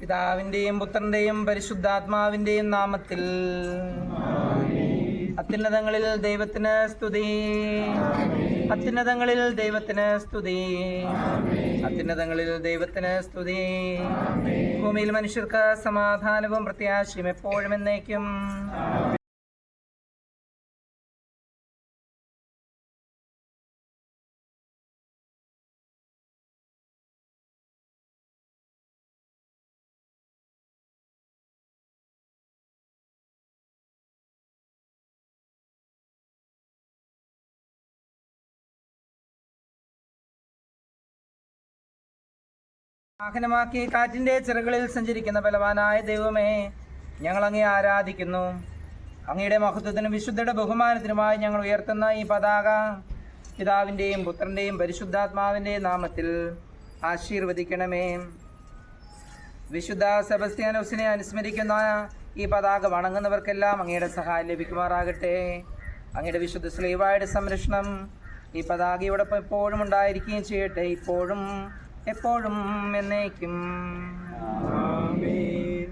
പിതാവിന്റെയും പുത്രന്റെയും പരിശുദ്ധാത്മാവിന്റെയും നാമത്തിൽ. അത്യുന്നതങ്ങളിൽ ദൈവത്തിന് സ്തുതി. അത്യുന്നതങ്ങളിൽ ദൈവത്തിന് സ്തുതി. അത്യുന്നതങ്ങളിൽ ദൈവത്തിന് സ്തുതി. ഭൂമിയിൽ മനുഷ്യർക്ക് സമാധാനവും പ്രത്യാശയും എപ്പോഴും എന്നേക്കും. വാഹനമാക്കി കാറ്റിന്റെ ചിറകളിൽ സഞ്ചരിക്കുന്ന ബലവാനായ ദൈവമേ, ഞങ്ങൾ അങ്ങയെ ആരാധിക്കുന്നു. അങ്ങയുടെ മഹത്വത്തിനും വിശുദ്ധയുടെ ബഹുമാനത്തിനുമായി ഞങ്ങൾ ഉയർത്തുന്ന ഈ പതാക പിതാവിന്റെയും പുത്രന്റെയും പരിശുദ്ധാത്മാവിന്റെയും നാമത്തിൽ ആശീർവദിക്കണമേ. വിശുദ്ധ സെബസ്ത്യാനോസിനെ അനുസ്മരിക്കുന്ന ഈ പതാക വണങ്ങുന്നവർക്കെല്ലാം അങ്ങയുടെ സഹായം ലഭിക്കുമാറാകട്ടെ. അങ്ങയുടെ വിശുദ്ധ ശ്ലീവായുടെ സംരക്ഷണം ഈ പതാകയോടൊപ്പം എപ്പോഴും ഉണ്ടായിരിക്കുകയും ചെയ്യട്ടെ, ഇപ്പോഴും എപ്പോഴും എന്നേക്കും. ആമേൻ.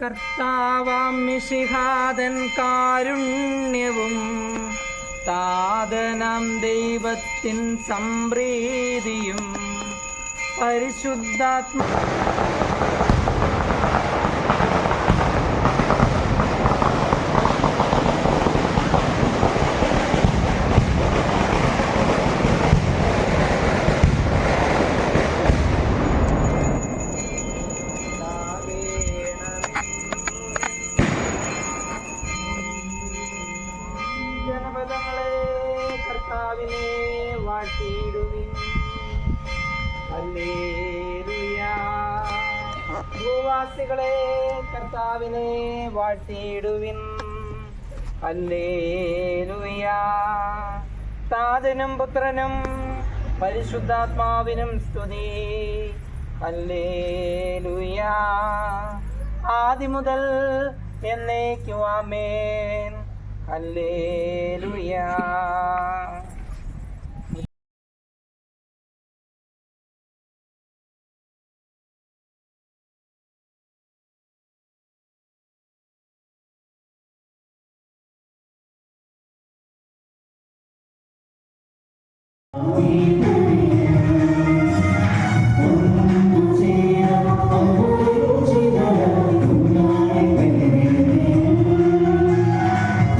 കർത്താവാം മിശിഹാതൻ കാരുണ്യവും താതനാം ദൈവത്തിൻ സംപ്രീതിയും പരിശുദ്ധാത്മാ കർത്താവിനെ വാഴ്ത്തിയിടുവിൻ. ഹല്ലേലൂയ. ഭൂവാസികളെ കർത്താവിനെ വാഴ്ത്തിയിടുവിൻ. ഹല്ലേലൂയ. താതനും പുത്രനും പരിശുദ്ധാത്മാവിനും സ്തുതി. ഹല്ലേലൂയ. ആദിമുതൽ എന്നേക്കും ആമേൻ. ഹല്ലേലൂയ.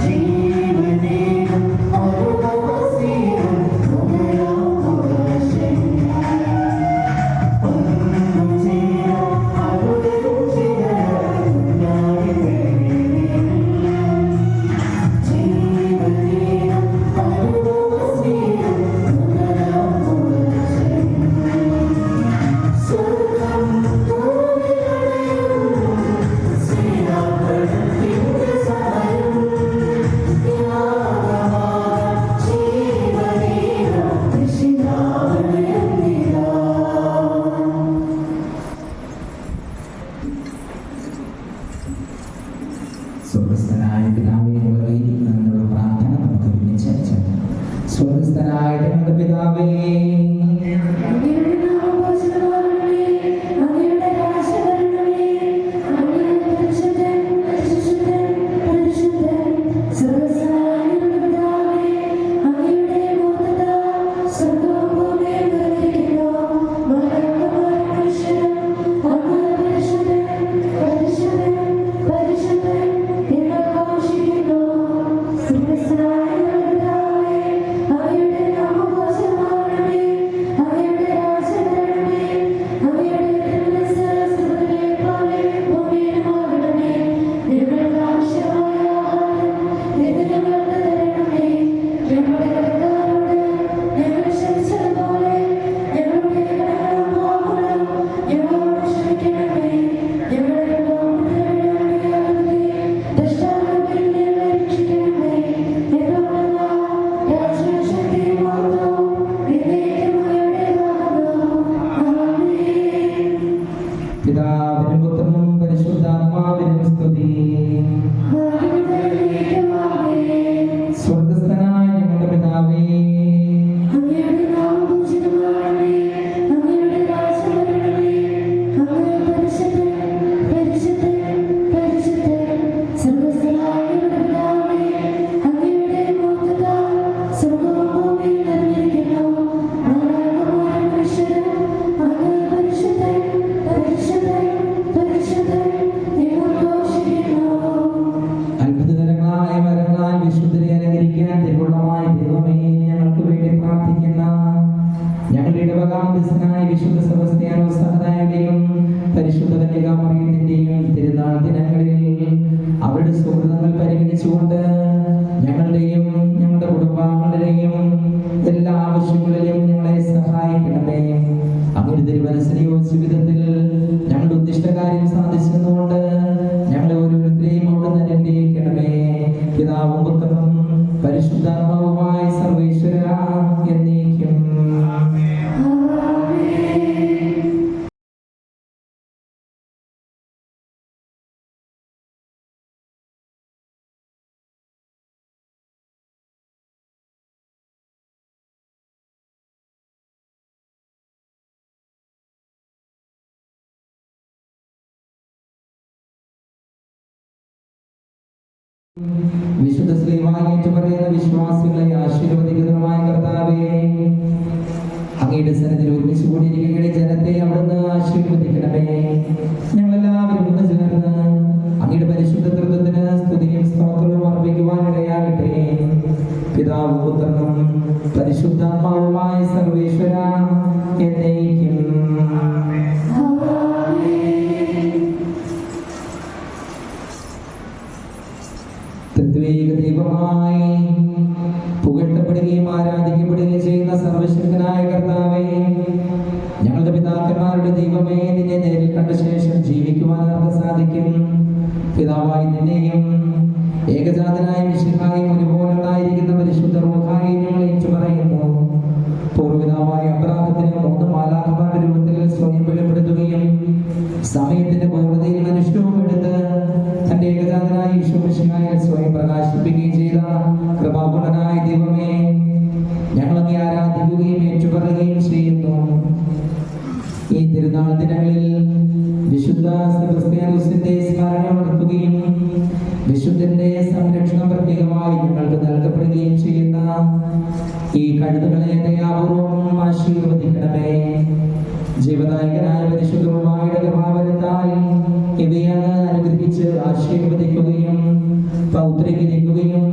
ജീവനേകം സൗഹൃദങ്ങൾ പരിഗണിച്ചുകൊണ്ട് ഞങ്ങളുടെയും ഞങ്ങളുടെ കുടുംബാംഗങ്ങളുടെയും എല്ലാ ആവശ്യങ്ങളിലും ഞങ്ങളെ സഹായിക്കണമേ. അങ്ങയുടെ തിരുമനസ്സിനെ യോജിച്ച വിധത്തിൽ ഞങ്ങളുടെ ഉദ്ദിഷ്ടകാര്യം സാധിച്ചെന്നുകൊണ്ട് ഞങ്ങളെ ഓരോരുത്തരെയും അവിടുന്ന് അനുഗ്രഹിക്കണമേ. പിതാവും പുത്രനും പരിശുദ്ധാത്മാവുമായ സർവേശ്വര എന്നേക്കും. വിശുദ്ധ ശ്രീവായി ഏറ്റുപറയുന്ന വിശ്വാസികളെ ആശീർവദിക്കുന്നതുമായ കർത്താവേ, അങ്ങയുടെ സന്നിധിയിൽ ഒരുമിച്ച് കൂടിയിരിക്കുന്ന ജനത്തെ അവിടുന്ന് ആശീർവദിക്കണമേ. ഞങ്ങളെല്ലാവരും ഒന്ന് ചേർന്ന് അങ്ങയുടെ പരിശുദ്ധ തൃത്വത്തിന് സ്തുതിയും സ്തോത്രവും അർപ്പിക്കുവാനിടയാകട്ടെ. പിതാവും പുത്രനും പരിശുദ്ധാത്മാവുമായ സർവേശ്വര എന്നേക്കും. ദൈവമായി പുകഴ്ത്തപ്പെടുകയും ആരാധിക്കപ്പെടുകയും ചെയ്യുന്ന സർവശക്തനായ കർത്താവേ, ഞങ്ങളുടെ പിതാക്കന്മാരുടെ ദൈവമേ, നിന്നെ നേരിൽ കണ്ട ശേഷം ജീവിക്കുവാൻ അവർക്ക് സാധിക്കും. പിതാവായി നിന്നെയും ഏകജാതനായ മിശിഹായും ഒരുപോലുണ്ടായിരിക്കുന്ന പരിശുദ്ധ റൂഹായി ഞങ്ങൾ ഏറ്റുപറയുന്നു. പൂർവ്വപിതാവായ അബ്രാഹത്തിന് 3 മാലാഖമാരുടെ രൂപത്തിൽ സ്വയം വെളിപ്പെടുത്തുകയും സമയത്തിന്റെ പൂർണ്ണതയിൽ മനുഷ്യവും എടുത്ത് തന്റെ ഏകജാതനായ യേശു മിശിഹായിൽ സ്വയം പ്രകാശിപ്പിക്കുകയും ചെയ്ത കൃപാപൂർണനായ ദൈവമേ, ഞങ്ങളങ്ങേ ആരാധിക്കുകയും ഏറ്റുപറയുകയും ചെയ്യുന്നു. ഈ തിരുനാൾ ദിനങ്ങളിൽ വിശുദ്ധ സെബസ്ത്യാനോസിന്റെ സ്മരണ ഉണർത്തുകയും വിശുദ്ധന്റെ സംരക്ഷണം പ്രത്യേകമായി ഞങ്ങൾക്ക് നൽകപ്പെടുകയും ചെയ്യുന്ന ഈ കഴുതുകളെ ദയാപൂർവം ആശീർവദിക്കണമേ. ജീവദായകനായ പരിശുദ്ധമായ കൃപാവരത്താൽ ഇവയെ അനുഗ്രഹിച്ച് ആശീർവദിക്കുകയും പൗത്രീകരിക്കുകയും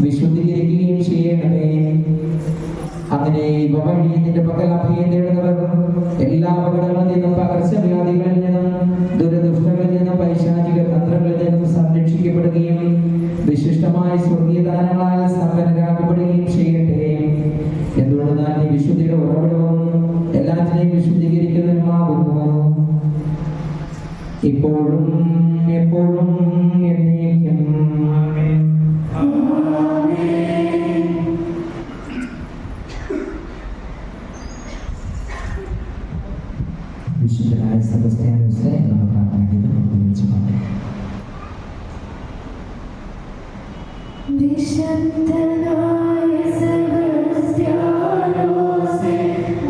വിശുദ്ധീകരിക്കുകയും ചെയ്യണമേ. അങ്ങനെ ഇവ വഴി നിന്റെ പക്കൽ അഭയം തേടുന്നവർ എല്ലാ അപകടങ്ങളിൽ നിന്നും പകർച്ചവ്യാധികളിൽ നിന്നും ദുരദുഷ്ടങ്ങളിൽ നിന്നും പൈശാചിക തന്ത്രങ്ങളിൽ നിന്നും സംരക്ഷിക്കപ്പെടുകയും വിശിഷ്ടമായ സ്വർഗീയ ദാനങ്ങളാൽ സമ്പന്നരാക്കപ്പെടുകയും ചെയ്യട്ടെ. എന്തുകൊണ്ടെന്നാൽ നീ വിശുദ്ധിയുടെ ഉറവിടവും എല്ലാറ്റിനെയും വിശുദ്ധീകരിക്കുന്നതുമാകുന്നു, ഇപ്പോഴും എപ്പോഴും എന്നേക്കും. വിശുദ്ധനായ സെബസ്ത്യാനോസേ എന്ന പ്രാർത്ഥനയ്ക്ക് ഒരുമിച്ച് പാടാം. വിശുദ്ധനായ സെബസ്ത്യാനോസേ,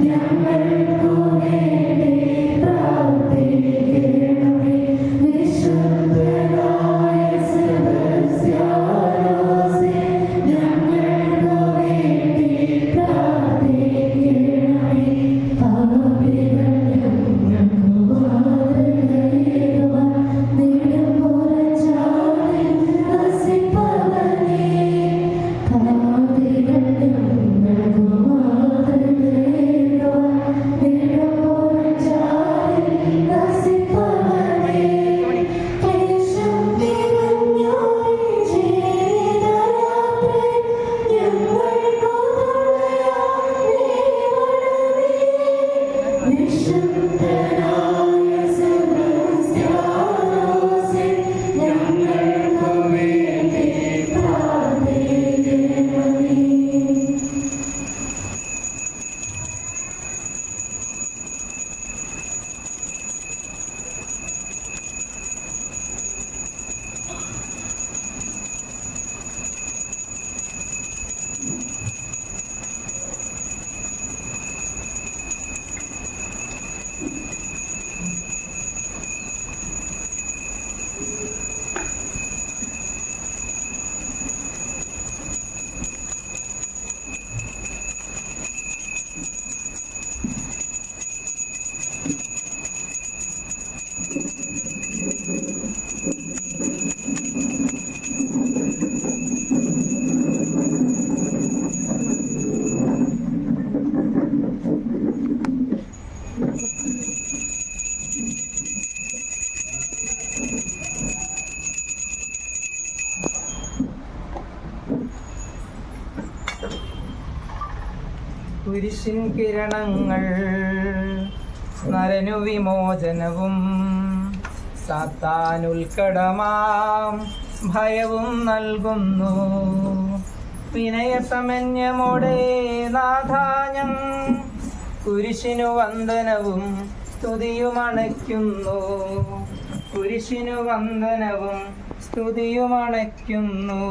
ഞങ്ങൾക്കു വേണ്ടി പ്രാർത്ഥിക്കണമേ. വിശുദ്ധനായ സെബസ്ത്യാനോസേ, ഞങ്ങൾക്കു വേണ്ടി പ്രാർത്ഥിക്കണമേ. പാപികൾ ഞങ്ങൾക്ക് മാതൃകയേകുവാൻ നെടുമ്പുറച്ചാലിൽ വസിപ്പവനേ, പാപികൾ കുരിശിൻ കിരണങ്ങൾ നരനു വിമോചനവും സാത്താനുൽക്കടമാം ഭയവും നൽകുന്നു. വിനയസമന്യമോടെ നാഥാഞം കുരിശിനു വന്ദനവും സ്തുതിയുമണയ്ക്കുന്നു. കുരിശിനു വന്ദനവും സ്തുതിയുമണയ്ക്കുന്നു.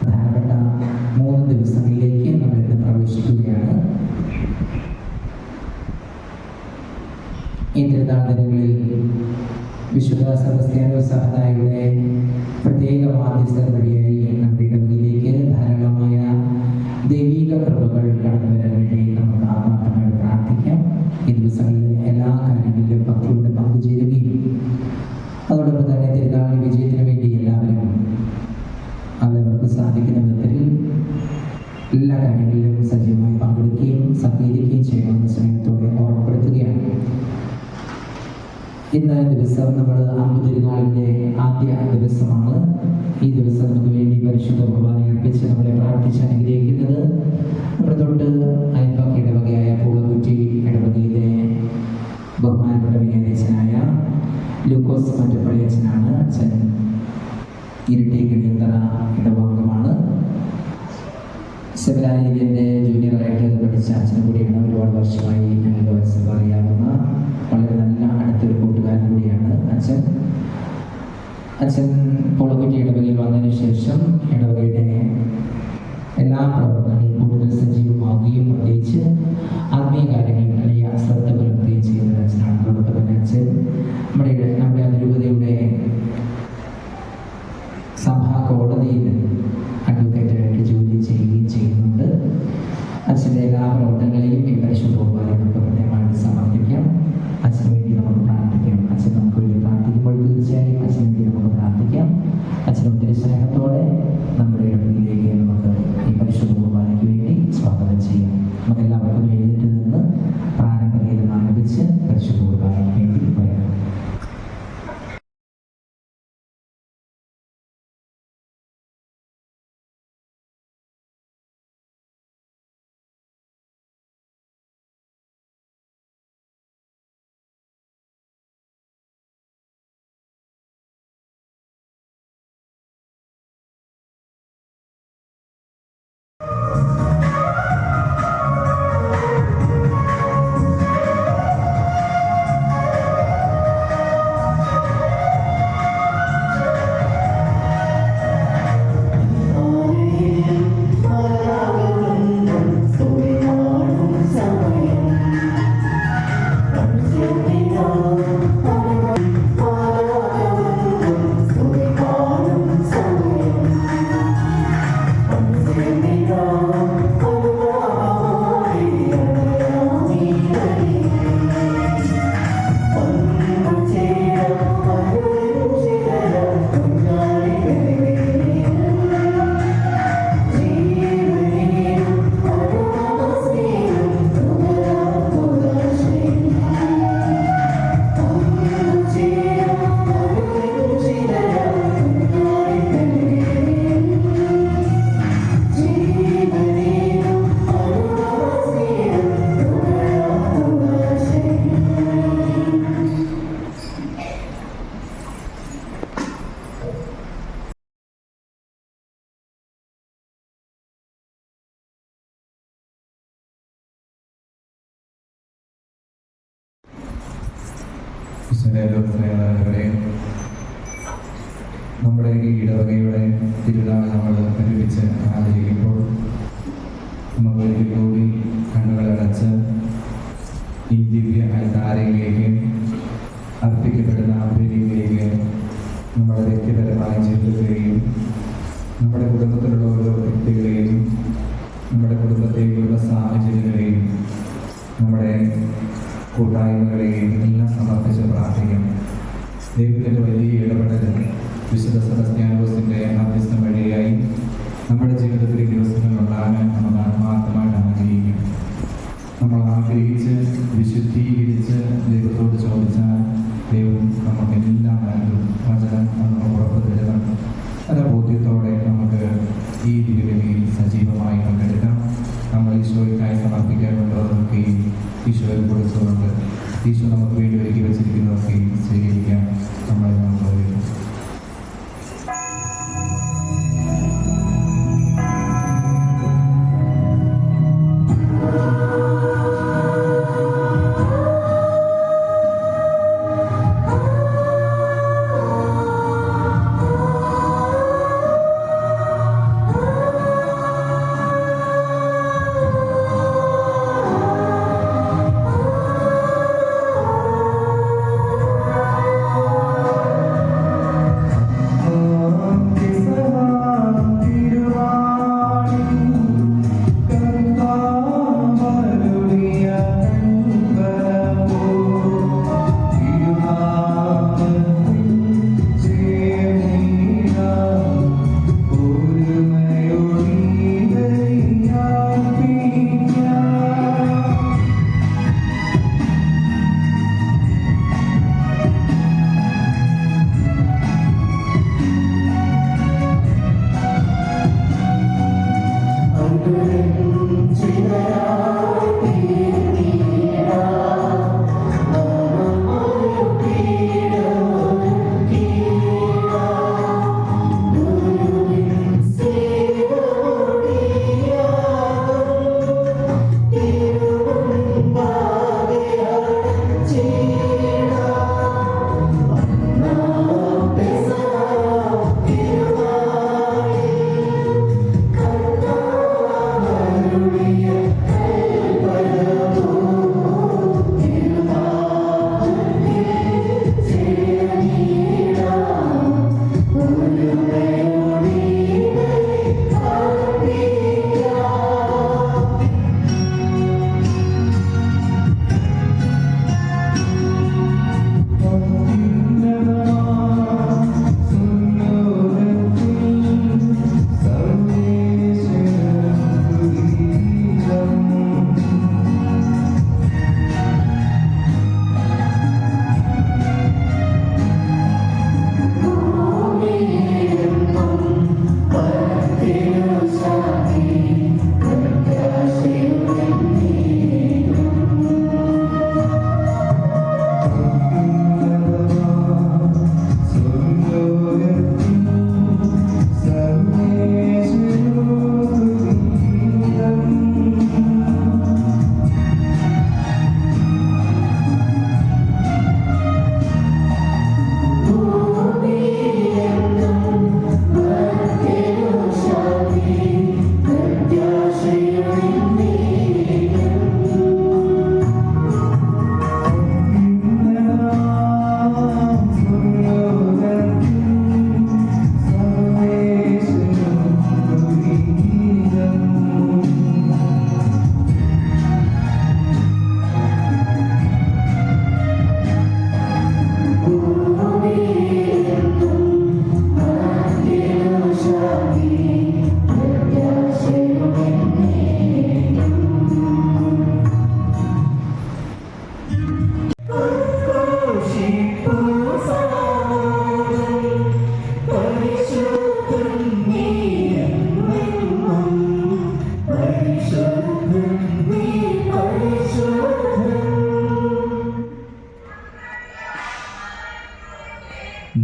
പ്രധാനപ്പെട്ട 3 ദിവസങ്ങളിലേക്ക് നമ്മളിന്ന് പ്രവേശിക്കുകയാണ്. ഈ തിരുനാൾ ദിനങ്ങളിൽ വിശുദ്ധ സെബസ്ത്യാനോസ് സഹോദരയുടെ പ്രത്യേക മാധ്യസ്ഥത വഴിയായി നമ്മുടെ ഇടവകയിലേക്ക് ധാരാളമായ ദൈവിക കൃപകൾ കടന്നു വരാൻ വേണ്ടി നമുക്ക് ആത്മാർത്ഥമായി പ്രാർത്ഥിക്കാം. ഈ ദിവസങ്ങളിലെ എല്ലാ കാര്യങ്ങളിലും ഭക്തിയോടെ പങ്കുചേരുകയും അതോടൊപ്പം തന്നെ തിരുനാളിന്റെ വിജയത്തിന് വേണ്ടി എല്ലാവരും അവർക്ക് സാധിക്കുന്ന വിധത്തിൽ എല്ലാ കാര്യങ്ങളിലും സജീവമായി പങ്കെടുക്കുകയും സഹകരിക്കുകയും ചെയ്യണമെന്ന് സ്നേഹത്തോടെ ഓർമ്മപ്പെടുത്തുകയാണ്. ഇന്ന് ദിവസം നമ്മൾ തിരുനാളിൻ്റെ ആദ്യ ദിവസമാണ്. ഈ ദിവസം നമുക്ക് വേണ്ടി പരിശുദ്ധ കുർബാന അർപ്പിച്ച് നമ്മളെ പ്രാർത്ഥിച്ച് അനുഗ്രഹിക്കുന്നത് നമ്മുടെ തൊട്ട് അയൽപക്ക ഇടവകയായ പൂളക്കുറ്റി ഇടവകയിലെ ബഹുമാനപ്പെട്ട വികാരിയച്ഛനായ ലൂക്കോസ് മറ്റപ്പള്ളി അച്ഛനാണ്. അച്ഛൻ ഇരിട്ടിക്കടിയന്തറ ഇടവകമാണ്. സെമിനാരിയിലെ ജൂനിയറായിട്ട് പഠിച്ച അച്ഛനും കൂടിയാണ്. ഒരുപാട് വർഷമായി ഞങ്ങൾക്ക് വയസ്സ് അറിയാവുന്ന വളരെ നല്ല അടുത്തൊരു കൂട്ടുകാരൻ കൂടിയാണ് അച്ഛൻ. അച്ഛൻ പൂളക്കുറ്റി ഇടവകയിൽ വന്നതിന് ശേഷം ഇടവകയുടെ എല്ലാ പ്രവർത്തനങ്ങളും കൂടുതൽ സജീവമാവുകയും പ്രത്യേകിച്ച് ആത്മീയ കാര്യങ്ങളിൽ വലിയ ശ്രദ്ധ പുലർത്തുകയും ചെയ്യുന്ന അച്ഛനാണ്. അതോടൊപ്പം തന്നെ അച്ഛൻ നമ്മുടെ അതിരൂപതയുടെ സഭാ കോടതിയിൽ അഡ്വക്കേറ്റായിട്ട് ജോലി ചെയ്യുകയും ചെയ്യുന്നുണ്ട്. അച്ഛൻ്റെ എല്ലാ പ്രവർത്തനങ്ങളെയും ഈ പരിശുദ്ധ കുർബാനയോടൊപ്പം പ്രത്യേകമായിട്ട് സമർപ്പിക്കാം. അച്ഛന് വേണ്ടി നമുക്ക് പ്രാർത്ഥിക്കാം. അച്ഛൻ നമുക്ക് വേണ്ടി പ്രാർത്ഥിക്കുമ്പോൾ തീർച്ചയായും അച്ഛന് വേണ്ടി നമുക്ക് പ്രാർത്ഥിക്കാം. അച്ഛൻ ഒത്തിരി സ്നേഹത്തോടെ നമ്മുടെ ഇടവകയിലേക്ക് നമുക്ക് ഈ പരിശുദ്ധ കുർബാനയ്ക്ക് വേണ്ടി സ്വാഗതം ചെയ്യാം. നമുക്കെല്ലാവർക്കും എഴുന്നേറ്റ് നിന്ന് പ്രാരംഭയിൽ ആരംഭിച്ച് പരിശുദ്ധ കുർബാനയ്ക്ക് വേണ്ടി പറയാം. നമ്മുടെ ഈ ഇടവകയുടെ തിരുനാൾ നമ്മൾ ഒരുമിച്ച് ആചരിക്കുമ്പോൾ നമുക്ക് ഒരിക്കൽ കൂടി കണ്ണുകളടച്ച് ഈ ദിവ്യ അൽത്താരയിലേക്ക് അർപ്പിക്കപ്പെടുന്ന ബലിയിലേക്ക് നമ്മുടെ വ്യക്തിപരമായ ജീവിതത്തെയും നമ്മുടെ കുടുംബത്തിലുള്ള ഓരോ വ്യക്തികളെയും നമ്മുടെ കുടുംബത്തെക്കുള്ള സാഹചര്യങ്ങളെയും നമ്മുടെ കൂട്ടായ്മകളെയും എല്ലാം സമർപ്പിച്ച് പ്രാർത്ഥിക്കാം. ദൈവത്തിൻ്റെ വലിയ ഇടപെടൽ വിശുദ്ധ സെബസ്ത്യാനോസിൻ്റെ മധ്യസ്ഥം വഴിയായി നമ്മുടെ ജീവിതത്തിൽ ഈ ദിവസങ്ങൾ ഉണ്ടാകാൻ നമ്മൾ ആത്മാർത്ഥമായിട്ട് ആഗ്രഹിക്കും. നമ്മൾ ആഗ്രഹിച്ച് വിശുദ്ധീകരിച്ച് ദൈവത്തോട് ചോദിച്ചാൽ ദൈവം നമുക്കെല്ലാം നൽകും. വചനം നമുക്ക് ഉറപ്പ് തരുന്ന പല ബോധ്യത്തോടെ നമുക്ക് ഈ ദിവ്യബലിയിൽ സജീവമായി പങ്കെടുക്കാം. നമ്മൾ ഈശോയ്ക്കായി സമർപ്പിക്കാനുള്ളതൊക്കെ ഈശോയിൽ കൊടുത്തുകൊണ്ട് ഈശോ നമുക്ക് വേണ്ടി ഒരുക്കി വെച്ചിരിക്കുന്നതൊക്കെ സ്വീകരിക്കാം. നമ്മളെ നമുക്ക് അറിയാം.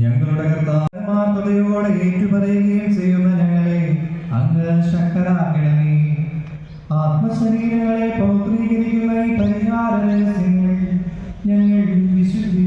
ഞങ്ങളുടെ കർത്താവോടെ ഏറ്റുപറയുകയും ചെയ്യുന്ന ഞങ്ങളെ അങ്ങ് ശക്തരാക്കണമേ. ആത്മശരീരങ്ങളെ പൗത്രീകരിക്കുന്ന ഈ പരിഹാര രഹസ്യങ്ങൾ ഞങ്ങൾ വിശുദ്ധി